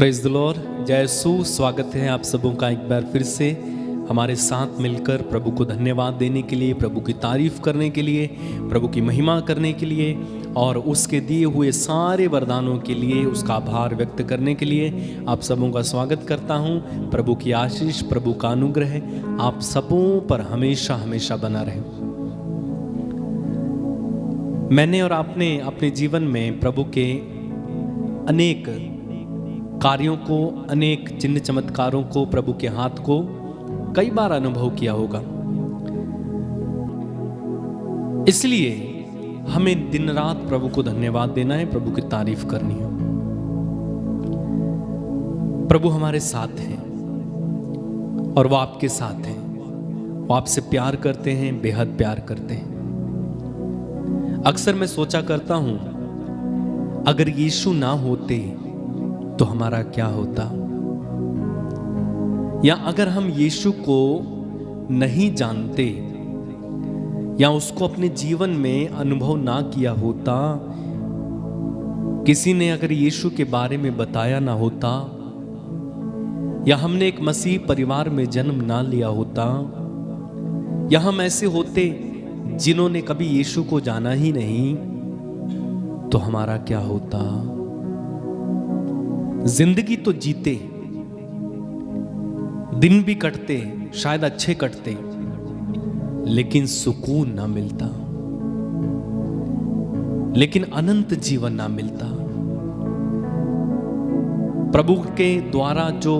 Praise the Lord, जय यीशु। स्वागत है आप सबों का एक बार फिर से हमारे साथ मिलकर प्रभु को धन्यवाद देने के लिए, प्रभु की तारीफ करने के लिए, प्रभु की महिमा करने के लिए और उसके दिए हुए सारे वरदानों के लिए उसका आभार व्यक्त करने के लिए आप सबों का स्वागत करता हूं। प्रभु की आशीष, प्रभु का अनुग्रह आप सबों पर हमेशा हमेशा बना रहे। मैंने और आपने अपने जीवन में प्रभु के अनेक कार्यों को, अनेक चिन्ह चमत्कारों को, प्रभु के हाथ को कई बार अनुभव किया होगा। इसलिए हमें दिन रात प्रभु को धन्यवाद देना है, प्रभु की तारीफ करनी है। प्रभु हमारे साथ हैं और वो आपके साथ हैं। वो आपसे प्यार करते हैं, बेहद प्यार करते हैं। अक्सर मैं सोचा करता हूं, अगर यीशु ना होते तो हमारा क्या होता, या अगर हम यीशु को नहीं जानते या उसको अपने जीवन में अनुभव ना किया होता, किसी ने अगर यीशु के बारे में बताया ना होता, या हमने एक मसीह परिवार में जन्म ना लिया होता, या हम ऐसे होते जिन्होंने कभी यीशु को जाना ही नहीं, तो हमारा क्या होता। जिंदगी तो जीते, दिन भी कटते, शायद अच्छे कटते, लेकिन सुकून ना मिलता, लेकिन अनंत जीवन ना मिलता। प्रभु के द्वारा जो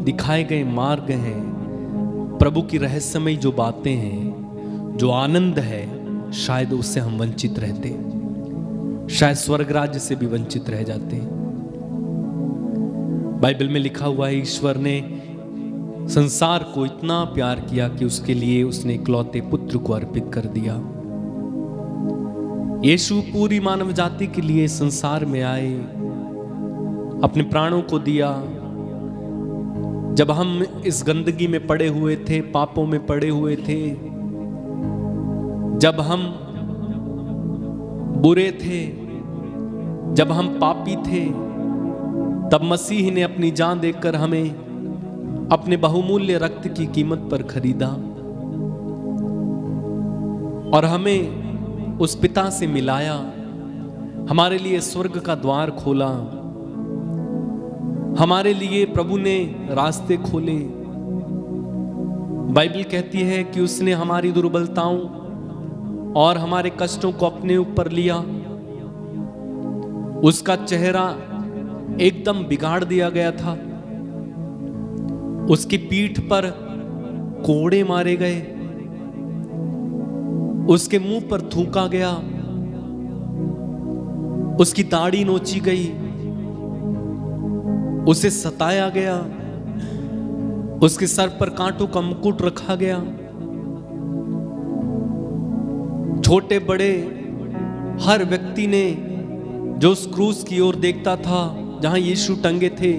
दिखाए गए मार्ग हैं, प्रभु की रहस्यमय जो बातें हैं, जो आनंद है, शायद उससे हम वंचित रहते, शायद स्वर्ग राज्य से भी वंचित रह जाते। बाइबल में लिखा हुआ है, ईश्वर ने संसार को इतना प्यार किया कि उसके लिए उसने इकलौते पुत्र को अर्पित कर दिया। यीशु पूरी मानव जाति के लिए संसार में आए, अपने प्राणों को दिया। जब हम इस गंदगी में पड़े हुए थे, पापों में पड़े हुए थे, जब हम बुरे थे, जब हम पापी थे, तब मसीह ने अपनी जान देकर हमें अपने बहुमूल्य रक्त की कीमत पर खरीदा और हमें उस पिता से मिलाया, हमारे लिए स्वर्ग का द्वार खोला, हमारे लिए प्रभु ने रास्ते खोले। बाइबल कहती है कि उसने हमारी दुर्बलताओं और हमारे कष्टों को अपने ऊपर लिया। उसका चेहरा एकदम बिगाड़ दिया गया था, उसकी पीठ पर कोड़े मारे गए, उसके मुंह पर थूका गया, उसकी दाढ़ी नोची गई, उसे सताया गया, उसके सर पर कांटों का मुकुट रखा गया। छोटे बड़े हर व्यक्ति ने जो उस क्रूस की ओर देखता था जहां यीशु टंगे थे,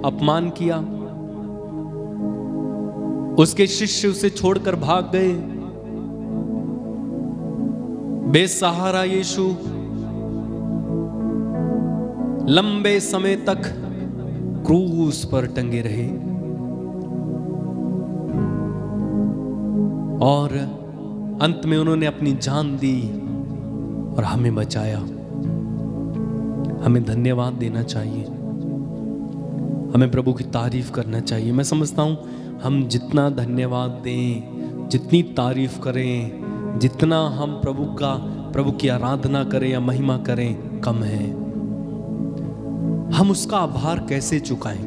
अपमान किया। उसके शिष्य उसे छोड़कर भाग गए। बेसहारा यीशु लंबे समय तक क्रूस पर टंगे रहे और अंत में उन्होंने अपनी जान दी और हमें बचाया। हमें धन्यवाद देना चाहिए, हमें प्रभु की तारीफ करना चाहिए। मैं समझता हूं हम जितना धन्यवाद दें, जितनी तारीफ करें, जितना हम प्रभु की आराधना करें या महिमा करें, कम है। हम उसका आभार कैसे चुकाएं,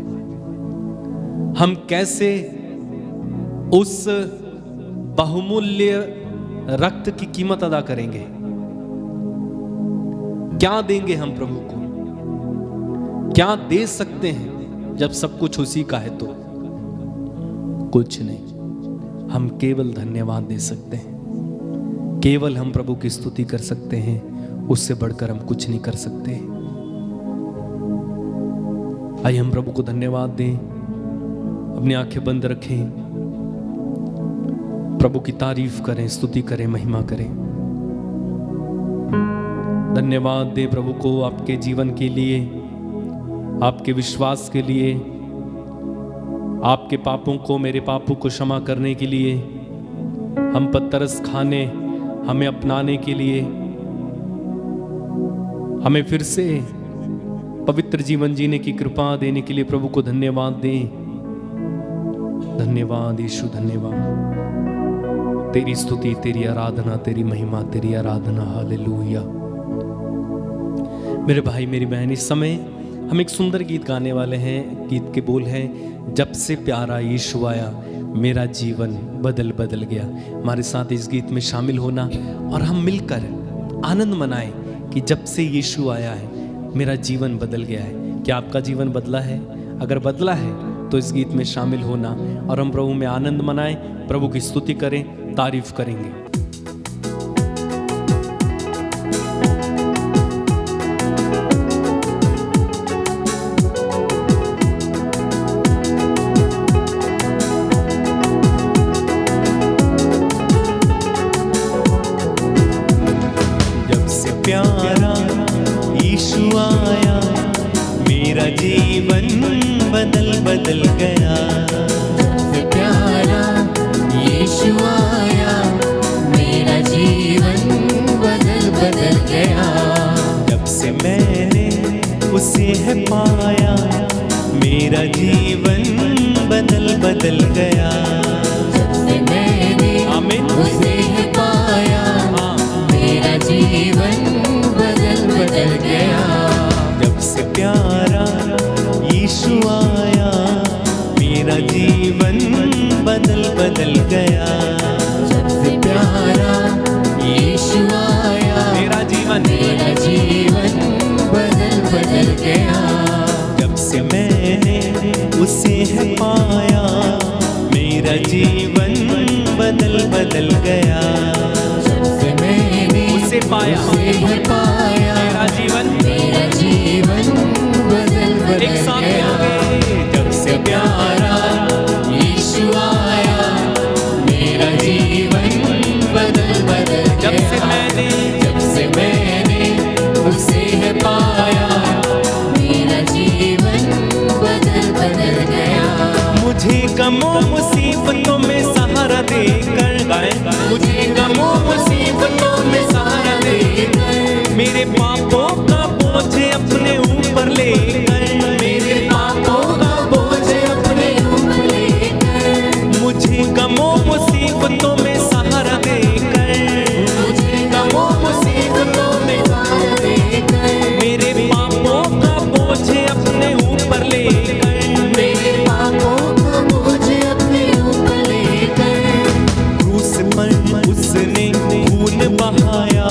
हम कैसे उस बहुमूल्य रक्त की कीमत अदा करेंगे, क्या देंगे हम प्रभु को, क्या दे सकते हैं जब सब कुछ उसी का है। तो कुछ नहीं, हम केवल धन्यवाद दे सकते हैं, केवल हम प्रभु की स्तुति कर सकते हैं, उससे बढ़कर हम कुछ नहीं कर सकते। आइए हम प्रभु को धन्यवाद दें, अपनी आंखें बंद रखें, प्रभु की तारीफ करें, स्तुति करें, महिमा करें। धन्यवाद दे प्रभु को आपके जीवन के लिए, आपके विश्वास के लिए, आपके पापों को, मेरे पापों को क्षमा करने के लिए, हम पर तरस खाने, हमें अपनाने के लिए, हमें फिर से पवित्र जीवन जीने की कृपा देने के लिए प्रभु को धन्यवाद दें। धन्यवाद यीशु, धन्यवाद। तेरी स्तुति, तेरी आराधना, तेरी महिमा, तेरी आराधना। हालेलुया। मेरे भाई मेरी बहन, इस समय हम एक सुंदर गीत गाने वाले हैं। गीत के बोल हैं, जब से प्यारा यीशु आया मेरा जीवन बदल बदल गया। हमारे साथ इस गीत में शामिल होना और हम मिलकर आनंद मनाएं कि जब से यीशु आया है मेरा जीवन बदल गया है। क्या आपका जीवन बदला है? अगर बदला है तो इस गीत में शामिल होना और हम प्रभु में आनंद मनाएं, प्रभु की स्तुति करें, तारीफ करेंगे। जब से प्यारा यीशु आया मेरा जीवन बदल बदल गया। जब प्यारा यीशु आया मेरा जीवन बदल बदल गया। जब से मैंने उसे है पाया मेरा जीवन बदल बदल गया। जब से मैंने उसे है पाया मेरा जीवन बदल बदल गया। जब से प्यारा यीशु आया मेरा जीवन बदल बदल गया। जब से प्यारा यीशु आया मेरा जीवन बदल बदल गया। जब से मैंने उसे है पाया मेरा जीवन बदल बदल गया। जब से मैंने उसे पाया मेरा जीवन बदल बदल एक साथ गया। मिलोगे। जब से प्यारा यीशु आया मेरा जीवन बदल बदल जब गया। से मैंने उसे है पाया मेरा जीवन बदल बदल गया। मुझे गमों मुसीबतों में सहारा देकर गए। मुझे गमों मुसीबतों में सहारा देकर मेरे पापों का बोझ अपने ऊपर लेकर, मेरे पापों का बोझ अपने ऊपर लेकर, मुझे गमों मुसीबतों में सहारा देकर, मुझे गमों मुसीबतों में सहारा देकर मेरे पापों का बोझ अपने ऊपर लेकर, मेरे पापों का बोझ अपने ऊपर लेकर क्रूस पर उसने खून बहाया।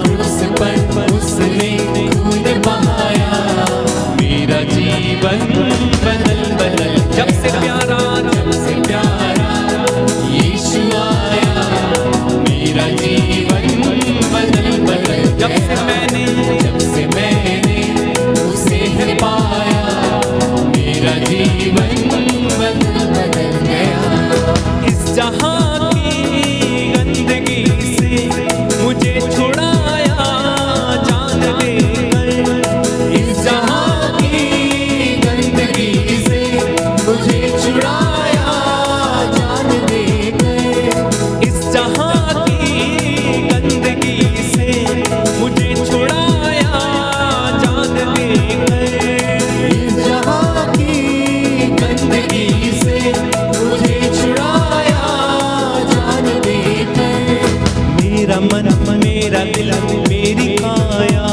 क्रूस पर उसने खून बहाया मेरा जीवन बदल बदल। जब से प्यारा यीशु आया मेरा जीवन बदल बदल। जब से मैंने उसे है पाया मेरा जीवन बदल बदल गया। इस जहां की गंदगी से मुझे छुड़ाया जान देकर। इस जहां की गंदगी से मुझे छुड़ाया जान देकर। इस जहां की गंदगी से मुझे छुड़ाया जान देकर। इस जहां की गंदगी से मुझे छुड़ाया जान देकर। मेरा मन मेरा दिल मेरी काया,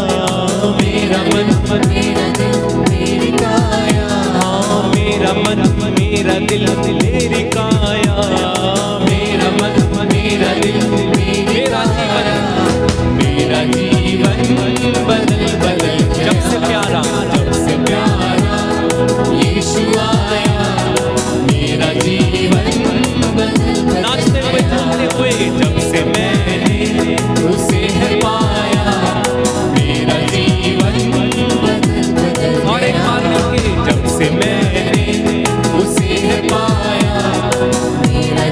मेरा मन मेरा दिल मेरी काया, हाँ मेरा मन मेरा दिल मेरी काया, मेरा मन मेरा दिल मेरा जीवन बदल बदल। जब से प्यारा यीशु आया मेरा जीवन बदल बदल नाचते हुए झूमते हुए। जब से मैंने उसे है पाया मेरा जीवन बदल बदल और एक बार मिलके। जब से मैंने उसे है पाया मेरा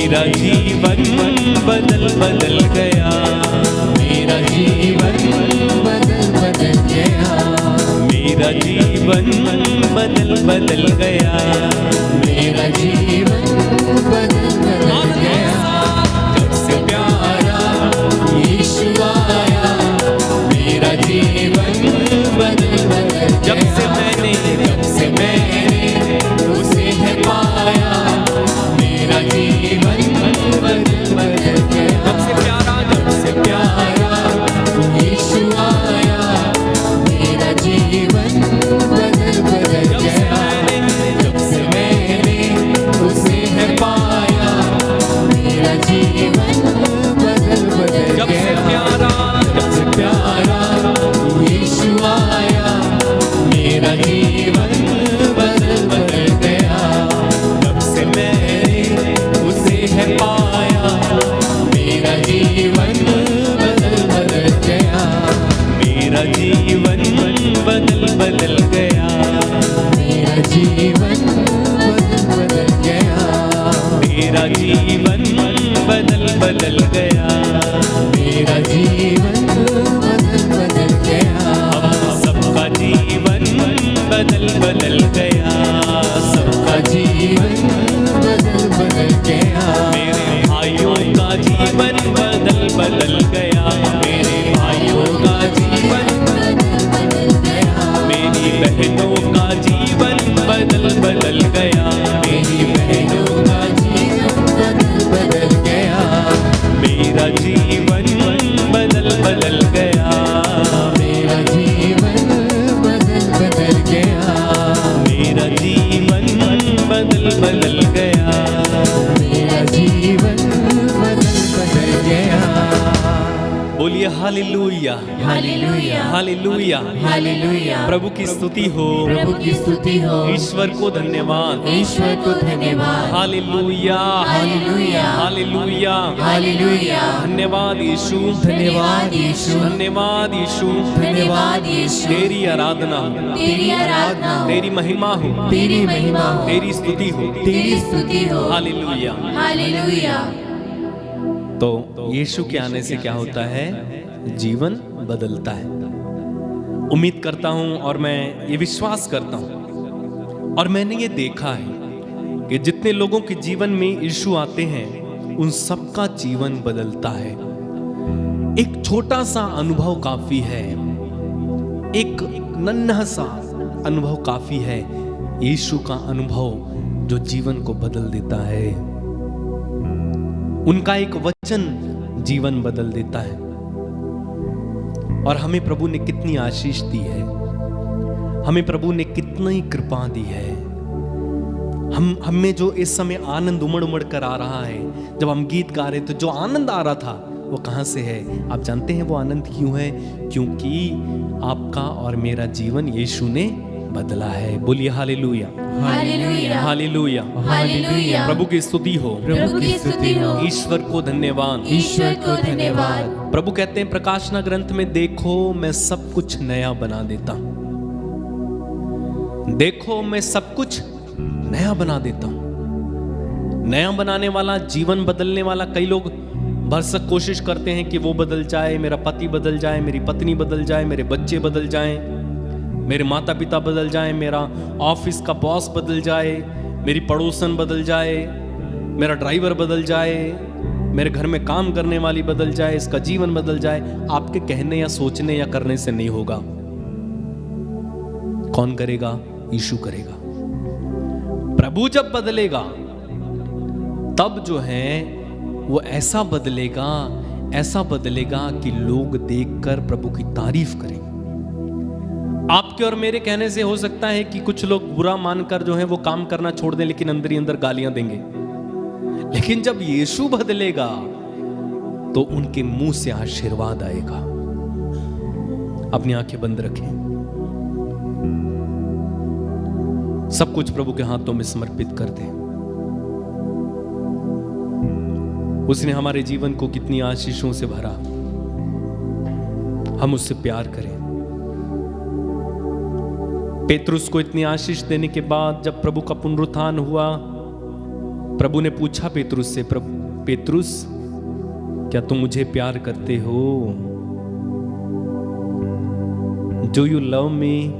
मेरा जीवन बदल बदल गया, मेरा जीवन बदल बदल गया, मेरा जीवन बदल बदल गया, मेरा जीवन बदल बदल गया। जब से प्यारा यीशु आया, मेरा जीवन बदल बदल गया। जब से मैंने उसे है पाया, मेरा जीवन बदल बदल गया। जब से प्यारा यीशु आया, मेरा जीवन बदल बदल गया। जब से मैंने उसे है पाया, मेरा जीवन बदल बदल जब से गया। प्यारा जब से प्यारा यीशु आया, मेरा जीवन बदल बदल गया। जब से मैंने उसे है पाया, मेरा जीवन बदल बदल गया। मेरा जीवन बदल बदल गया, मेरा जीवन बदल बदल गया। मेरा जीवन बदल बदल गया। मेरा जीवन बदल बदल गया। अब सबका जीवन बदल बदल गया, सबका जीवन बदल बदल गया। मेरे भाइयों का जीवन बदल बदल गया, मेरे भाइयों का जीवन, बदल बदल गया। मेरी बहनों का जीवन बदल बदल गया, मेरी बहनों का जीवन बदल बदल गया। मेरा जीवन बदल बदल गया, मेरा जीवन बदल बदल गया। मेरा जीवन बदल बदल गया। मेरा जीवन बदल बदल गया। बोलिए हालेलुया, हालेलुया, हालेलुया, हालेलुया। प्रभु की स्तुति हो, प्रभु की स्तुति हो, ईश्वर को धन्यवाद, ईश्वर को धन्यवाद। Hallelujah, hallelujah, hallelujah, hallelujah. धन्यवाद यीशु, धन्यवाद यीशु, धन्यवाद यीशु, धन्यवाद यीशु। तेरी आराधना हो, तेरी आराधना हो, तेरी महिमा हो, तेरी महिमा हो, तेरी स्तुति हो, तेरी स्तुति हो। हालेलुया। हालेलुया। तो यीशु के आने से क्या होता है? जीवन बदलता है। उम्मीद करता हूं और मैं ये विश्वास करता हूं और मैंने ये देखा है कि जितने लोगों के जीवन में यीशु आते हैं उन सबका जीवन बदलता है। एक छोटा सा अनुभव काफी है, एक नन्हा सा अनुभव काफी है, यीशु का अनुभव जो जीवन को बदल देता है। उनका एक वचन जीवन बदल देता है। और हमें प्रभु ने कितनी आशीष दी है, हमें प्रभु ने कितनी कृपा दी है। हम में जो इस समय आनंद उमड़ उमड़ कर आ रहा है, जब हम गीत गा रहे थे जो आनंद आ रहा था वो कहां से है? आप जानते हैं वो आनंद क्यों है? क्योंकि आपका और मेरा जीवन यीशु ने बदला है। बोलिए हालेलुया, हालेलुया, हालेलुया, हालेलुया। प्रभु की स्तुति हो, प्रभु की स्तुति हो, ईश्वर को धन्यवाद। ईश्वर को धन्यवाद। प्रभु कहते हैं प्रकाशना ग्रंथ में, देखो मैं सब कुछ नया बना देता हूं। देखो मैं सब कुछ नया बना देता हूं। नया बनाने वाला, जीवन बदलने वाला। कई लोग भरसक कोशिश करते हैं कि वो बदल जाए, मेरा पति बदल जाए, मेरी पत्नी बदल जाए, मेरे बच्चे बदल जाएं, मेरे माता पिता बदल जाएं, मेरा ऑफिस का बॉस बदल जाए, मेरी पड़ोसन बदल जाए, मेरा ड्राइवर बदल जाए, मेरे घर में काम करने वाली बदल जाए, इसका जीवन बदल जाए। आपके कहने या सोचने या करने से नहीं होगा। कौन करेगा? यीशु करेगा। प्रभु जब बदलेगा तब जो है वो ऐसा बदलेगा कि लोग देखकर प्रभु की तारीफ करेंगे। आपके और मेरे कहने से हो सकता है कि कुछ लोग बुरा मानकर जो है वो काम करना छोड़ दें, लेकिन अंदर ही अंदर गालियां देंगे। लेकिन जब यीशु बदलेगा तो उनके मुंह से आशीर्वाद आएगा। अपनी आंखें बंद रखें, सब कुछ प्रभु के हाथों में समर्पित कर दें। उसने हमारे जीवन को कितनी आशीषों से भरा, हम उससे प्यार करें। पेतरुस को इतनी आशीष देने के बाद जब प्रभु का पुनरुत्थान हुआ, प्रभु ने पूछा पेतरुस से, प्रभु पेतरुस, क्या तुम मुझे प्यार करते हो? Do you love me?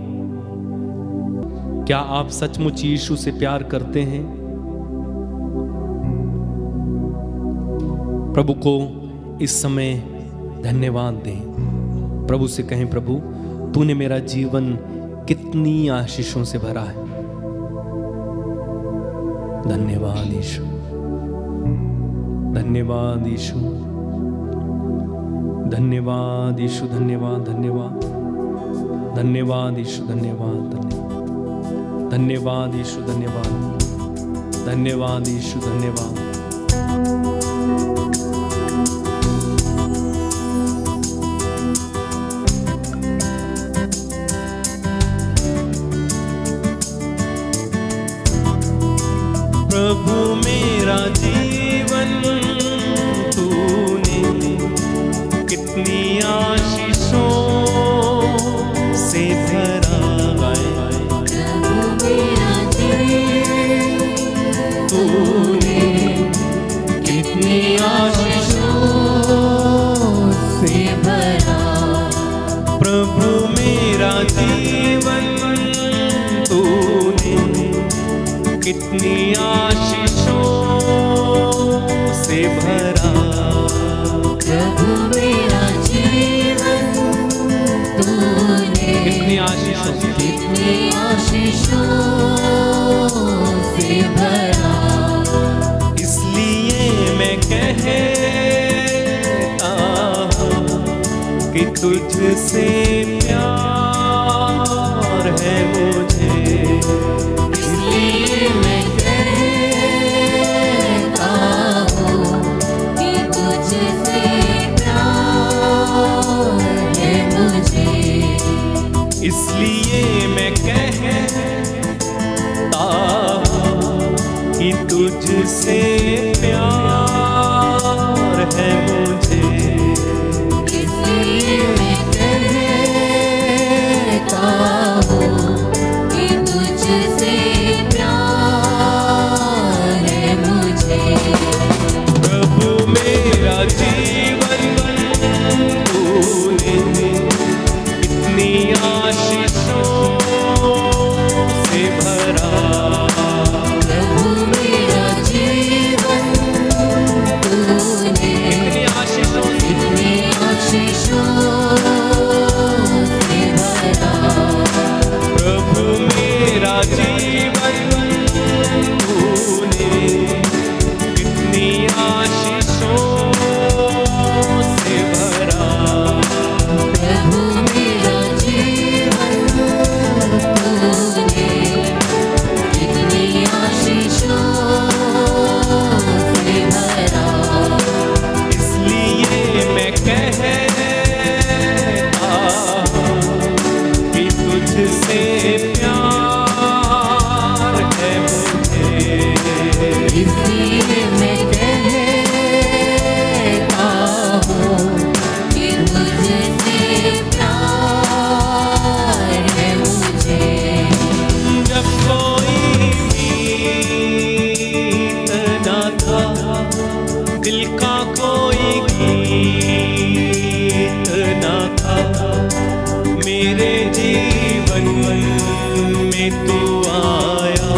क्या आप सचमुच यीशु से प्यार करते हैं? प्रभु को इस समय धन्यवाद दें। प्रभु से कहें, प्रभु तूने मेरा जीवन कितनी आशीषों से भरा है। धन्यवाद यीशु, धन्यवाद यीशु, धन्यवाद यीशु, धन्यवाद, धन्यवाद, धन्यवाद यीशु, धन्यवाद, धन्यवाद यीशु, धन्यवाद, धन्यवाद यीशु, धन्यवाद। प्रभु मेरा जीवन तूने कितनी आशीषों से भरा है। प्रभु मेरा जीवन तूने कितनी आशीषों से भरा। प्रभु मेरा जीवन तूने कितनी आशीषों से भरा। प्रभु मेरा जीवन तूने कितनी आशीषों, कितनी आशीषों से भरा। इसलिए मैं कहता हूँ कि तुझसे प्यार है मुझे। इसलिए मैं कहता हूँ कि तुझसे प्यार है मुझे। इसलिए मैं कहता हूँ कि तुझसे प्यार है मुझे। इसलिए मैं कहता हूँ कि तुझसे प्यार है मुझे। प्रभु मेरा जीवन तूने कितनी आशीषों से भरा। प्रभु मेरा जीवन तूने कितनी आशीषों से, कितनी आशीषों से भरा। प्रभु मेरा जीवन तूने कितनी आशीषों से भरा। प्रभु मेरा जीवन तूने कितनी आशीषों से भरा। इसलिए मैं कहता हूँ कि तुझसे प्यार है मुझे। इसलिए मैं कहता हूँ कि तुझसे प्यार है मुझे। जब कोई गीत न था, दिल का कोई गीत न था, मेरे जीवन में तू आया।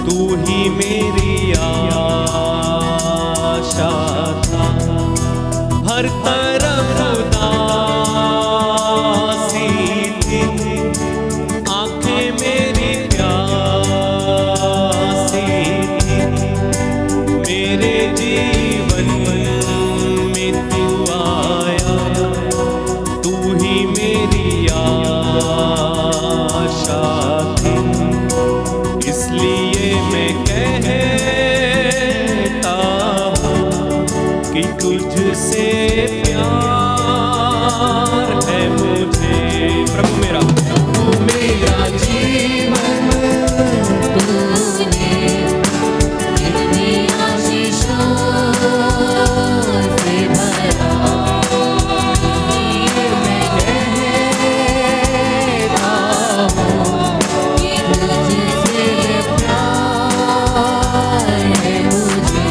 तू ही मेरी आशा था। हर तरफ उदासी थी, आंखें मेरी प्यासी थी। मेरे जीवन में तू आया। तू ही मेरी आशा थी। इसलिए मैं कहता हूँ कि तुझसे प्यार है मुझे। प्रभु मेरा जीवन तूने कितनी आशीषों से भरा। इसलिए मैं कहता हूँ कि तुझसे प्यार है मुझे।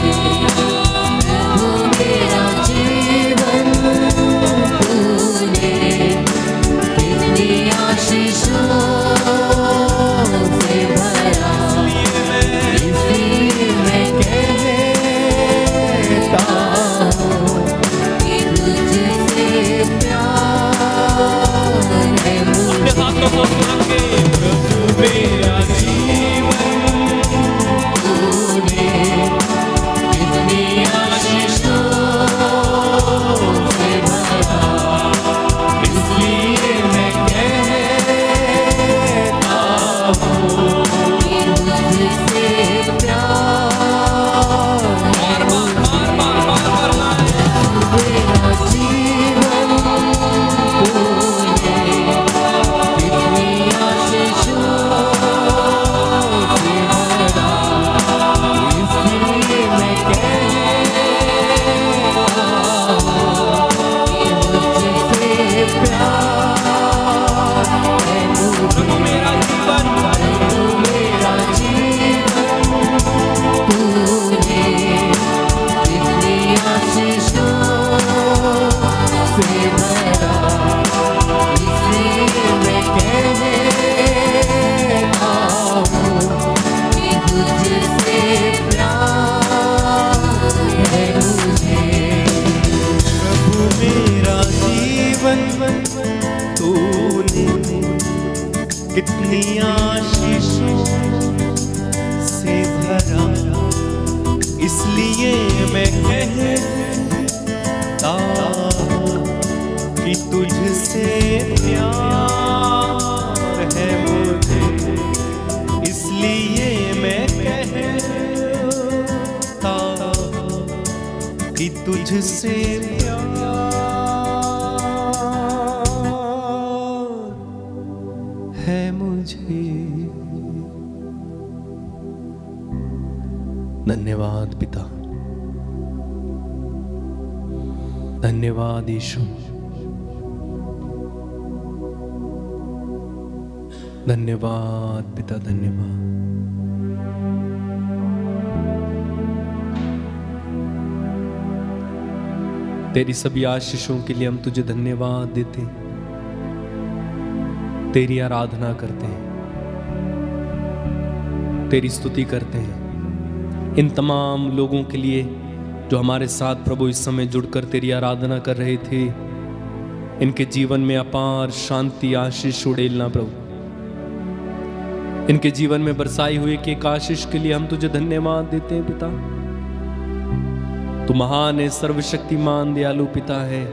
पिता कि तुझसे प्यार है मुझे, इसलिए मैं कहता कि तुझसे प्यार है मुझे। धन्यवाद पिता, धन्यवाद यीशु, धन्यवाद पिता, धन्यवाद। तेरी सभी आशीषों के लिए हम तुझे धन्यवाद देते हैं, तेरी आराधना करते हैं, तेरी स्तुति करते हैं। इन तमाम लोगों के लिए जो हमारे साथ प्रभु इस समय जुड़कर तेरी आराधना कर रहे थे, इनके जीवन में अपार शांति आशीष उड़ेलना प्रभु, इनके जीवन में बरसाई हुई कि एक आशीष के लिए हम तुझे धन्यवाद देते हैं पिता। तू महान है, सर्वशक्तिमान दयालु पिता है।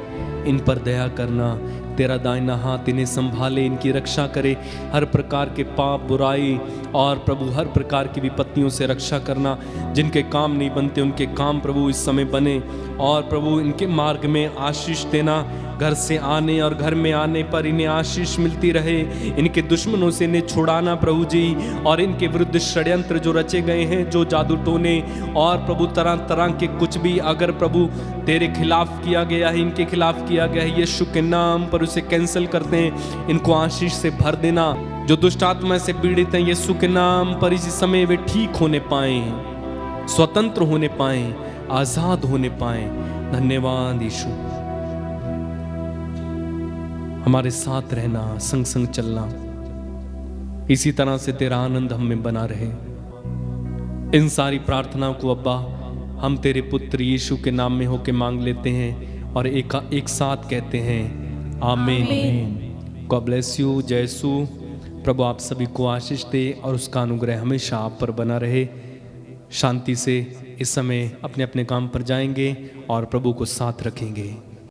इन पर दया करना, तेरा दाहिना हाथ इन्हें संभाले, इनकी रक्षा करे, हर प्रकार के पाप बुराई और प्रभु हर प्रकार की विपत्तियों से रक्षा करना। जिनके काम नहीं बनते उनके काम प्रभु इस समय बने, और प्रभु इनके मार्ग में आशीष देना। घर से आने और घर में आने पर इन्हें आशीष मिलती रहे। इनके दुश्मनों से इन्हें छुड़ाना प्रभु जी, और इनके विरुद्ध षड्यंत्र जो रचे गए हैं, जो जादू टोने और प्रभु तरह तरह के कुछ भी अगर प्रभु तेरे खिलाफ किया गया है, इनके खिलाफ किया गया है, यीशु के नाम पर उसे कैंसिल करते हैं। इनको आशीष से भर देना। जो दुष्ट आत्मा से पीड़ित हैं, यीशु के नाम पर इसी समय वे ठीक होने पाए, स्वतंत्र होने पाए, आजाद होने पाए। धन्यवाद यीशु, हमारे साथ रहना, संग संग चलना, इसी तरह से तेरा आनंद हम में बना रहे। इन सारी प्रार्थनाओं को अब्बा हम तेरे पुत्र यीशु के नाम में होके मांग लेते हैं और एक साथ कहते हैं आमीन। God bless you. जय यीशु। प्रभु आप सभी को आशीष दे और उसका अनुग्रह हमेशा आप पर बना रहे। शांति से इस समय अपने अपने काम पर जाएंगे और प्रभु को साथ रखेंगे।